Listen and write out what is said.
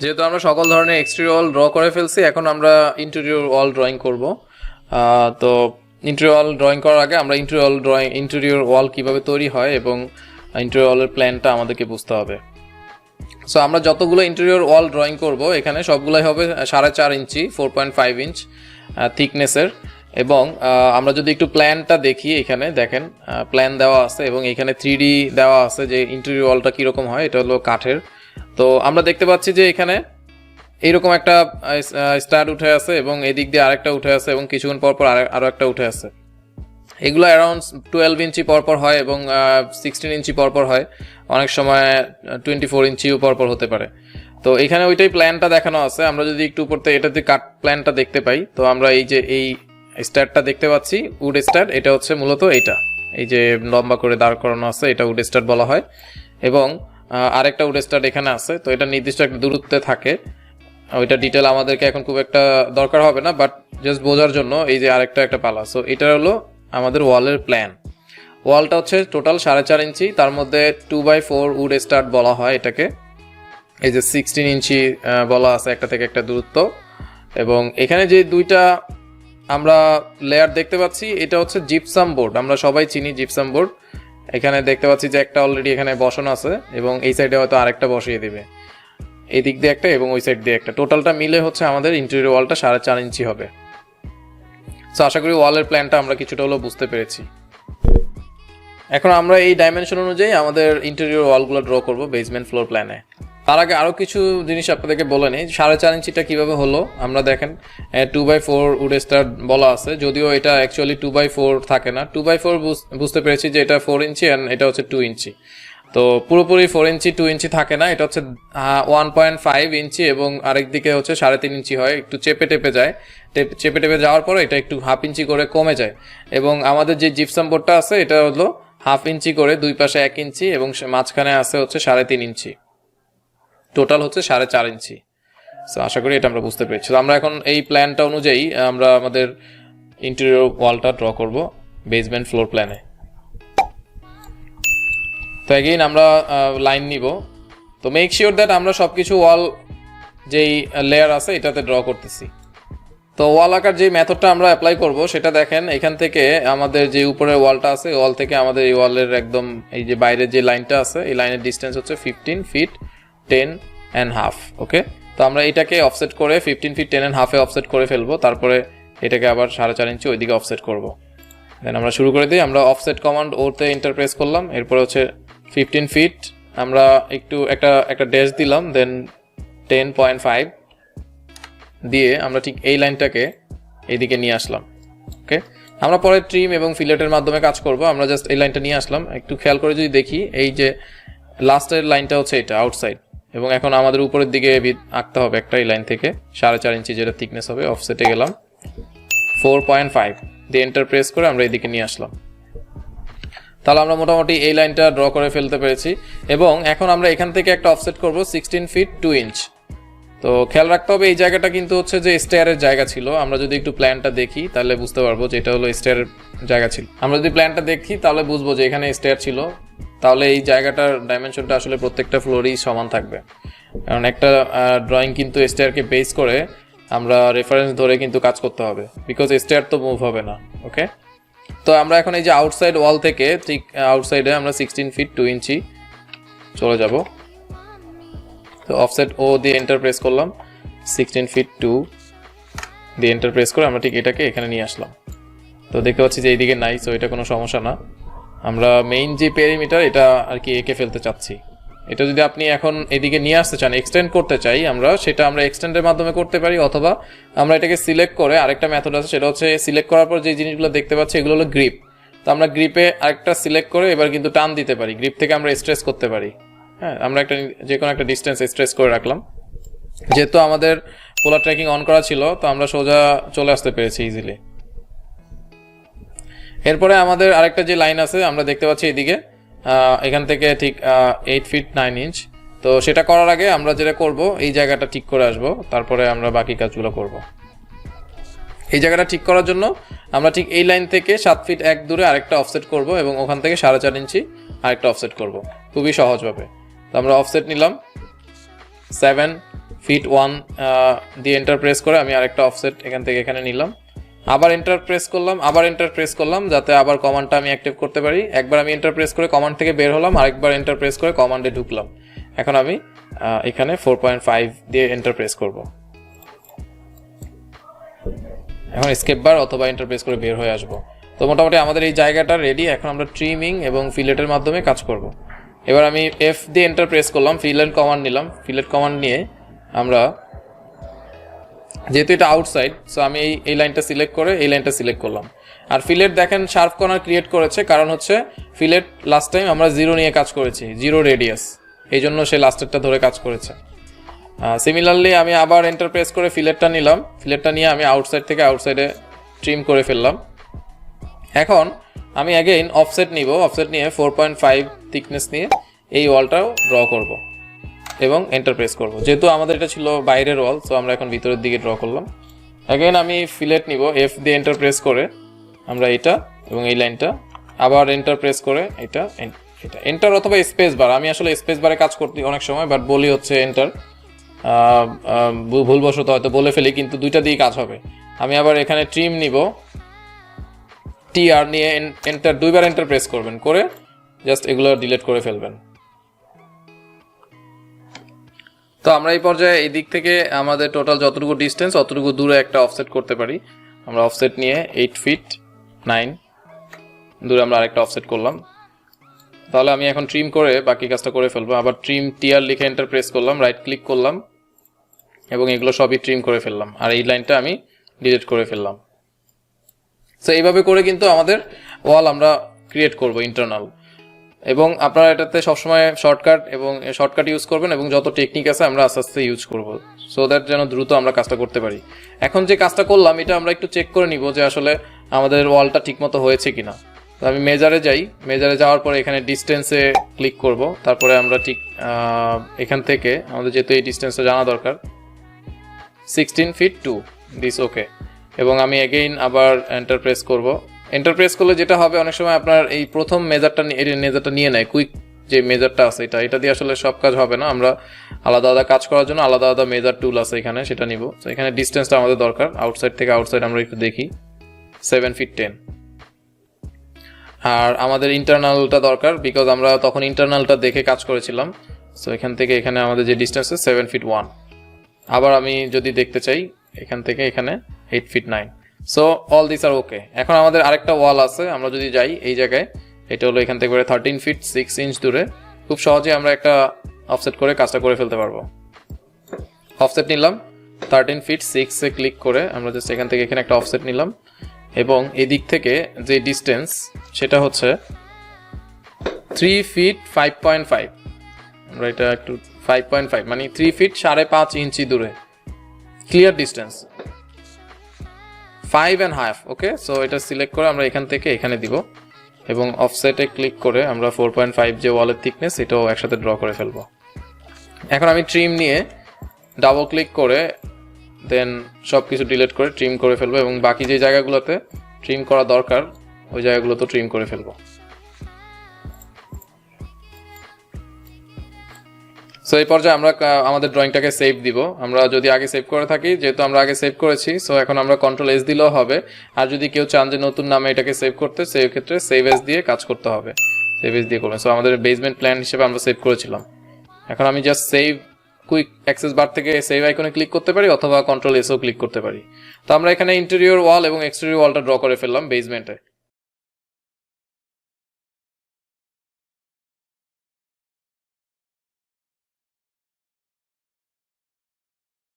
যেহেতু আমরা সকল ধরনের এক্সটেরিয়র ওয়াল ড্র করে ফেলছি, এখন আমরা ইন্টেরিয়র ওয়াল ড্রয়িং করব। তো ইন্টেরিয়র ওয়াল ড্রয়িং করার আগে আমরা ইন্টেরিয়র ওয়াল কীভাবে তৈরি হয় এবং ইন্টেরিয়র ওয়ালের প্ল্যানটা আমাদেরকে বুঝতে হবে। সো আমরা যতগুলো ইন্টেরিয়র ওয়াল ড্রয়িং করব এখানে সবগুলোই হবে 4.5 ইঞ্চি 4.5 ইঞ্চ থিকনেসের। এবং আমরা যদি একটু প্ল্যানটা দেখি, এখানে দেখেন প্ল্যান দেওয়া আছে এবং এখানে 3D দেওয়া আছে যে ইন্টেরিয়র ওয়ালটা কীরকম হয়। এটা হলো কাঠের। তো আমরা দেখতে পাচ্ছি যে এখানে এইরকম একটা স্টাড উঠে আছে এবং এদিক দিয়ে আরেকটা উঠে আছে এবং কিছুক্ষণ পর পর আরও একটা উঠে আছে। এগুলো অ্যারাউন্ড 12 ইঞ্চি পরপর হয় এবং 16 ইঞ্চি পরপর হয়, অনেক সময় 24 ইঞ্চিও পরপর হতে পারে। তো এখানে ওইটাই প্ল্যানটা দেখানো আছে। আমরা যদি একটু উপর থেকে এটাতে কাট প্ল্যানটা দেখতে পাই, তো আমরা এই যে এই স্টাডটা দেখতে পাচ্ছি উড স্টাড, এটা হচ্ছে মূলত এইটা, এই যে লম্বা করে দাঁড় করানো আছে, এটা উড স্টাড বলা হয়। এবং আরেকটা উড স্টাড এখানে আছে। তো এটা নির্দিষ্ট একটা দূরত্বে থাকে, ওইটা ডিটেল আমাদেরকে এখন খুব একটা দরকার হবে না, বাট জাস্ট বোঝার জন্য এই যে আরেকটা একটা পালা। সো এটা হলো আমাদের ওয়ালের প্ল্যান। ওয়ালটা হচ্ছে টোটাল 4.5 ইঞ্চি, তার মধ্যে 2/4 উড স্টাড বলা হয় এটাকে। এই যে 16 ইঞ্চি বলা আছে একটা থেকে একটা দূরত্ব। এবং এখানে যে দুইটা আমরা লেয়ার দেখতে পাচ্ছি, এটা হচ্ছে জিপসাম বোর্ড। আমরা সবাই চিনি জিপসাম বোর্ড। এখানে দেখতে পাচ্ছি যে একটা অলরেডি এখানে বসানো আছে এবং এই সাইডে হয়তো আরেকটা বসিয়ে দিবে, এই দিক দিয়ে একটা এবং ওই সাইড দিয়ে একটা। টোটালটা মিলে হচ্ছে আমাদের ইন্টেরিয়র ওয়ালটা 4.5 ইঞ্চি হবে। সো আশা করি ওয়ালের প্ল্যানটা আমরা কিছুটা হলেও বুঝতে পেরেছি। এখন আমরা এই ডাইমেনশন অনুযায়ী আমাদের ইন্টেরিয়র ওয়ালগুলো ড্র করব বেসমেন্ট ফ্লোর প্ল্যানে। তার আগে আরও কিছু জিনিস আপনাদেরকে বলে নিই। 4.5 ইঞ্চিটা কীভাবে হলো, আমরা দেখেন 2/4 উড স্টাড বলা আছে, যদিও এটা অ্যাকচুয়ালি 2/4 থাকে না। 2/4 বুঝতে পেরেছি যে এটা 4 ইঞ্চি অ্যান্ড এটা হচ্ছে 2 ইঞ্চি। তো পুরোপুরি 4 ইঞ্চি 2 ইঞ্চি থাকে না, এটা হচ্ছে 1.5 ইঞ্চি এবং আরেক দিকে হচ্ছে 3.5 ইঞ্চি হয়। একটু চেপে টেপে যায়, চেপে টেপে যাওয়ার পরে এটা একটু 1/2 ইঞ্চি করে কমে যায়। এবং আমাদের যে জিপসাম বোর্ডটা আছে এটা হলো 1/2 ইঞ্চি করে, দুই পাশে 1 ইঞ্চি এবং মাঝখানে আছে হচ্ছে 3.5 ইঞ্চি। টোটাল হচ্ছে 4.5 ইঞ্চি। সো আশা করি এটা আমরা বুঝতে পেরেছি। তো আমরা এখন এই প্ল্যানটা অনুযায়ী আমরা আমাদের ইন্টেরিয়র ওয়ালটা ড্র করব বেসমেন্ট ফ্লোর প্ল্যানে। তো এগেইন আমরা লাইন নিব। তো মেক শিওর দ্যাট আমরা সব কিছু ওয়াল যেই লেয়ার আছে এটাতে ড্র করতেছি। তো ওয়াল আঁকার যে মেথডটা আমরা অ্যাপ্লাই করব সেটা দেখেন, এখান থেকে আমাদের যে উপরের ওয়ালটা আছে, ওয়াল থেকে আমাদের এই ওয়ালের একদম এই যে বাইরের যে লাইনটা আছে, এই লাইনের ডিস্টেন্স হচ্ছে 15 ফিট 10.5। ওকে, তো আমরা এটাকে অফসেট করে 15 ফিট 10.5-এ অফসেট করে ফেলবো। তারপরে এটাকে আবার 4.5 ইঞ্চি ওইদিকে অফসেট করব। দেন আমরা শুরু করে দিই। আমরা অফসেট কমান্ড ওতে এন্টার প্রেস করলাম, এরপরে হচ্ছে 15 ফিট আমরা একটু একটা ড্যাশ দিলাম, দেন 10.5 দিয়ে আমরা ঠিক এই লাইনটাকে এইদিকে নিয়ে আসলাম। ওকে, আমরা পরে ট্রিম এবং ফিলেটের মাধ্যমে কাজ করব। আমরা জাস্ট এই লাইনটা নিয়ে আসলাম। একটু খেয়াল করে যদি দেখি, এই যে লাস্টের লাইনটা হচ্ছে এটা আউটসাইড, এবং এখন আমাদের উপরের দিকে আঁকতে হবে একটা এই লাইন থেকে 4.5 ইঞ্চি যেটা থিকনেস হবে। অফসেটে গেলাম 4.5 দিয়ে এন্টার প্রেস করে আমরা এইদিকে নিয়ে আসলাম। তাহলে আমরা মোটামুটি এই লাইনটা ড্র করে ফেলতে পেরেছি। এবং এখন আমরা এখান থেকে একটা অফসেট করব 16 ফিট 2 ইঞ্চ। তো খেয়াল রাখতে হবে এই জায়গাটা কিন্তু হচ্ছে যে স্টেয়ারের জায়গা ছিল। আমরা যদি একটু প্ল্যানটা দেখি তাহলে বুঝতে পারবো যে এটা হলো স্টেয়ারের জায়গা ছিল। আমরা যদি প্ল্যানটা দেখি তাহলে বুঝবো যে এখানে স্টেয়ার ছিল। তাহলে এই জায়গাটার ডাইমেনশনটা আসলে প্রত্যেকটা ফ্লোরেই সমান থাকবে, কারণ একটা ড্রয়িং কিন্তু স্টেয়ারকে বেস করে আমরা রেফারেন্স ধরে কিন্তু কাজ করতে হবে, বিকজ স্টেয়ার তো মুভ হবে না। ওকে, তো আমরা এখন এই যে আউটসাইড ওয়াল থেকে ঠিক আউটসাইডে আমরা 16 ফিট 2 ইঞ্চি চলে যাব। তো অফসেট ও দিয়ে এন্টার প্রেস করলাম, 16 ফিট 2 দিয়ে এন্টার প্রেস করে আমরা ঠিক এটাকে এখানে নিয়ে আসলাম। তো দেখতে পাচ্ছি যে এইদিকে নাই, সো এটা কোনো সমস্যা না। আমরা মেইন যে পেরিমিটার এটা আর কি এঁকে ফেলতে চাচ্ছি। এটা যদি আপনি এখন এদিকে নিয়ে আসতে চান, এক্সটেন্ড করতে চাই আমরা, সেটা আমরা এক্সটেন্ডের মাধ্যমে করতে পারি, অথবা আমরা এটাকে সিলেক্ট করে আরেকটা মেথড আছে, সেটা হচ্ছে সিলেক্ট করার পর যে জিনিসগুলো দেখতে পাচ্ছি এগুলো হলো গ্রিপ। তো আমরা গ্রিপে আরেকটা সিলেক্ট করে এবার কিন্তু টান দিতে পারি, গ্রিপ থেকে আমরা স্ট্রেস করতে পারি। হ্যাঁ, আমরা একটা যে কোনো একটা ডিস্টেন্স স্ট্রেস করে রাখলাম। যেহেতু আমাদের পোলার ট্র্যাকিং অন করা ছিল, তো আমরা সোজা চলে আসতে পেরেছি ইজিলি। এরপরে আমাদের আরেকটা যে লাইন আছে আমরা দেখতে পাচ্ছি এদিকে, এখান থেকে ঠিক 8 ফিট 9 ইঞ্চ। তো সেটা করার আগে আমরা যেটা করব, এই জায়গাটা ঠিক করে আসব, তারপরে আমরা বাকি কাজগুলো করব। এই জায়গাটা ঠিক করার জন্য আমরা ঠিক এই লাইন থেকে 7 ফিট 1 দূরে আরেকটা অফসেট করব এবং ওখান থেকে 4.5 ইঞ্চি আরেকটা অফসেট করব, খুবই সহজভাবে। তো আমরা অফসেট নিলাম 7 ফিট 1 দিয়ে এন্টার প্রেস করে আমি আরেকটা অফসেট এখান থেকে এখানে নিলাম, আবার এন্টার প্রেস করলাম যাতে আবার কমান্ডটা আমি অ্যাক্টিভ করতে পারি। একবার আমি এন্টার প্রেস করে কমান্ড থেকে বের হলাম, আরেকবার এন্টার প্রেস করে কমান্ডে ঢুকলাম। এখন আমি এখানে 4.5 দিয়ে এন্টার প্রেস করব। এখন এস্কেপ বার অথবা এন্টার প্রেস করে বের হয়ে আসবো। তো মোটামুটি আমাদের এই জায়গাটা রেডি। এখন আমরা ট্রিমিং এবং ফিলেটের মাধ্যমে কাজ করব। এবার আমি এফ দিয়ে এন্টার প্রেস করলাম, ফিলেট কমান্ড নিলাম। ফিলেট কমান্ড নিয়ে আমরা, যেহেতু এটা আউটসাইড, সো আমি এই লাইনটা সিলেক্ট করে এই লাইনটা সিলেক্ট করলাম। আর ফিলেট দেখেন শার্প কর্নার ক্রিয়েট করেছে, কারণ হচ্ছে ফিলেট লাস্ট টাইম আমরা 0 নিয়ে কাজ করেছি, 0 রেডিয়াস, এই জন্য সে লাস্টেরটা ধরে কাজ করেছে। সিমিলারলি আমি আবার এন্টার প্রেস করে ফিলেটটা নিলাম, ফিলেটটা নিয়ে আমি আউটসাইড থেকে আউটসাইডে ট্রিম করে ফেললাম। এখন আমি অ্যাগেইন অফসেট নিব, অফসেট নিয়ে 4.5 থিকনেস নিয়ে এই ওয়ালটাও ড্র করব এবং এন্টার প্রেস করব। যেহেতু আমাদের এটা ছিল বাইরের ওয়াল, সো আমরা এখন ভিতরের দিকে ড্র করলাম। অ্যাগেইন আমি ফিলেট নিব, এফ দিয়ে এন্টার প্রেস করে আমরা এটা এবং এই লাইনটা, আবার এন্টার প্রেস করে এটা এন্টার অথবা স্পেস বার। আমি আসলে স্পেস বারে কাজ করতে অনেক সময়, বাট বলি হচ্ছে এন্টার, ভুলবশত হয়তো বলে ফেলি, কিন্তু দুইটা দিয়ে কাজ হবে। আমি আবার এখানে ট্রিম নিব, টিআর নিয়ে এন্টার, দুইবার এন্টার প্রেস করবেন, করে জাস্ট এগুলো ডিলিট করে ফেলবেন। তো আমরা এই পর্যায়ে এই দিক থেকে আমাদের টোটাল যতটুকু ডিস্টেন্স অতটুকু দূরে একটা অফসেট করতে পারি। আমরা অফসেট নিয়ে 8 ফিট 9 দূরে আমরা আরেকটা অফসেট করলাম। তাহলে আমি এখন ট্রিম করে বাকি কাজটা করে ফেলবো। আবার ট্রিম টিআর লিখে এন্টার প্রেস করলাম, রাইট ক্লিক করলাম এবং এগুলো সবই ট্রিম করে ফেললাম। আর এই লাইনটা আমি ডিলিট করে ফেললাম। সো এইভাবে করে কিন্তু আমাদের ওয়াল আমরা ক্রিয়েট করব ইন্টারনাল। এবং আপনারা এটাতে সবসময় শর্টকাট ইউজ করবেন এবং যত টেকনিক আছে আমরা আস্তে আস্তে ইউজ করব, সো দ্যাট যেন দ্রুত আমরা কাজটা করতে পারি। এখন যে কাজটা করলাম এটা আমরা একটু চেক করে নিব যে আসলে আমাদের ওয়ালটা ঠিকমতো হয়েছে কিনা। তো আমি মেজারে যাই, মেজারে যাওয়ার পরে এখানে ডিস্টেন্সে ক্লিক করব। তারপরে আমরা ঠিক এখান থেকে আমাদের যেহেতু এই ডিস্টেন্সটা জানা দরকার, 16 ফিট 2 দিস ওকে। এবং আমি এগেইন আবার এন্টার প্রেস করব। এন্টার প্রেস করলে যেটা হবে, অনেক সময় আপনার এই প্রথম মেজারটা নিয়ে নেয়, কুইক যে মেজারটা আছে এটা দিয়ে আসলে সব কাজ হবে না। আমরা আলাদা আলাদা কাজ করার জন্য আলাদা আলাদা মেজার টুল আছে এখানে, সেটা নিব। তো এখানে ডিস্টেন্সটা আমাদের দরকার, আউটসাইড থেকে আউটসাইড আমরা একটু দেখি 7 ফিট 10। আর আমাদের ইন্টারনালটা দরকার, বিকজ আমরা তখন ইন্টারনালটা দেখে কাজ করেছিলাম। সো এখান থেকে এখানে আমাদের যে ডিস্টেন্স আছে 7 ফিট 1। আবার আমি যদি দেখতে চাই এখান থেকে এখানে 8 ফিট 9। সো অল দিস আর ওকে। এখন আমাদের আরেকটা ওয়াল আছে, আমরা যদি যাই এই জায়গায়, এটা হলো এখান থেকে 13 ফিট 6 ইঞ্চ দূরে। খুব সহজে আমরা একটা অফসেট করে কাজটা করে ফেলতে পারবো। অফসেট নিলাম 13 ফিট 6 এ ক্লিক করে আমরা জাস্ট এখান থেকে এখানে একটা অফসেট নিলাম এবং এদিক থেকে যে ডিস্টেন্স সেটা হচ্ছে 3 ফিট 5.5। আমরা এটা একটু 5.5 মানে 3 ফিট 5.5 ইঞ্চি দূরে, ক্লিয়ার ডিস্টেন্স 5.5। ওকে, সো এটা সিলেক্ট করে আমরা এখান থেকে এখানে দিব এবং অফসেটে ক্লিক করে আমরা 4.5 যে ওয়ালের থিকনেস এটাও একসাথে ড্র করে ফেলবো। এখন আমি ট্রিম নিয়ে ডাবল ক্লিক করে দেন সব কিছু ডিলিট করে ট্রিম করে ফেলবো এবং বাকি যে জায়গাগুলোতে ট্রিম করা দরকার ওই জায়গাগুলো তো ট্রিম করে ফেলবো। সো এই পর্যায়ে আমরা আমাদের ড্রয়িংটাকে সেভ দিব। আমরা যদি আগে সেভ করে থাকি, যেহেতু আমরা আগে সেভ করেছি, সো এখন আমরা Ctrl+S দিলেও হবে। আর যদি কেউ চান যে নতুন নামে এটাকে সেভ করতে, সেই ক্ষেত্রে সেভ এস দিয়ে কাজ করতে হবে, সেভ এস দিয়ে করবেন। সো আমাদের বেসমেন্ট প্ল্যান হিসেবে আমরা সেভ করেছিলাম। এখন আমি জাস্ট সেভ কুইক অ্যাক্সেস বার থেকে সেভ আইকনে ক্লিক করতে পারি অথবা Ctrl+Sও ক্লিক করতে পারি। তো আমরা এখানে ইন্টেরিয়র ওয়াল এবং এক্সটেরিয়র ওয়ালটা ড্র করে ফেললাম বেসমেন্টে।